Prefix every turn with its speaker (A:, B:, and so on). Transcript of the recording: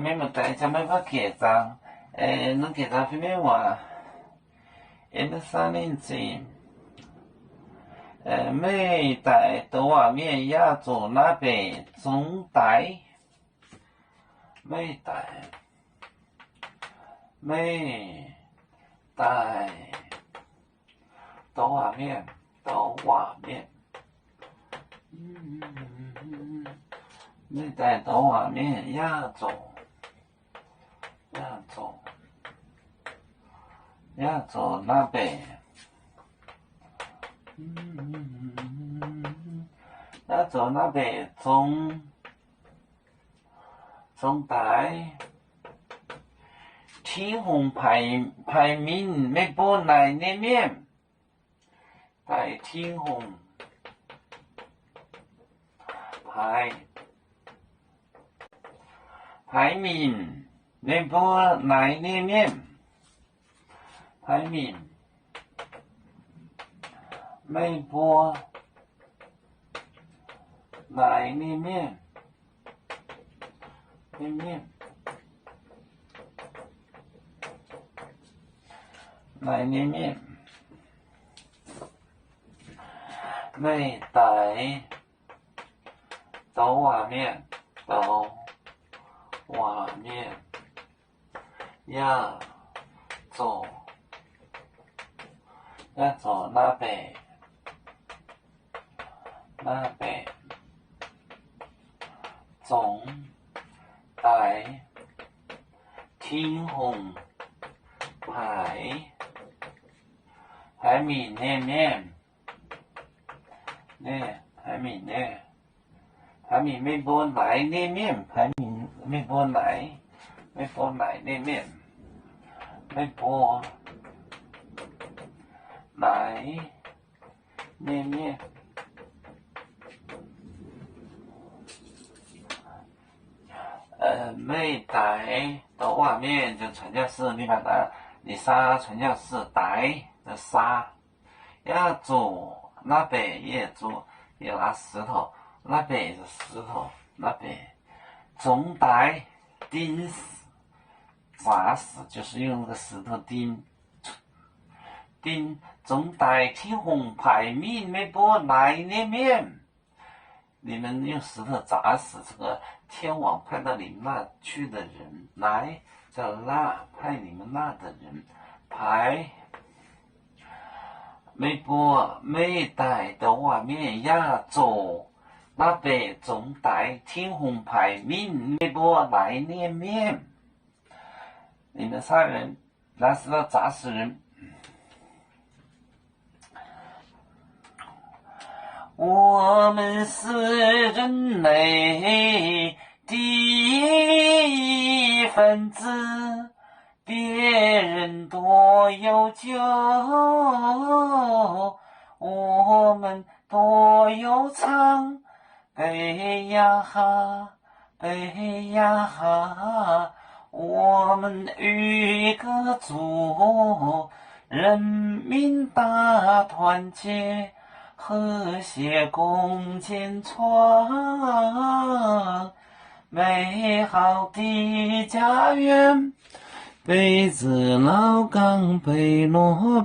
A: 咩物代就咩把结账，侬结账方面话，1、3年前，每代都话面亚洲那边中代，每代都话面，每代都话面亚洲那边，亚洲那边中代。天虹排名没播来那面，在天虹排名没播来那面，排名没播来那面，来那面，每代都话面，亚洲那边中代天虹排名那面，排名没播来那面，排名没播来那面，没播来那面。每代的画面就传教士，你把它，你杀传教士代的杀，亚洲那边也做，也拿石头，那边也是石头，那边中代钉死，砸死，就是用那个石头钉中代天虹排名没播来那面。你们用石头砸死这个天王派到你们那去的人，来叫那派你们那的人排没播每代的画面亚洲那边中代天虹排名没播来那面，你们杀人拿石头砸死人。我们是人类的一份子，别人多有酒，我们多有唱，悲呀哈，悲呀哈，我们与歌足，人民大团结。和谐共建创美好的家园，北至老港北落北。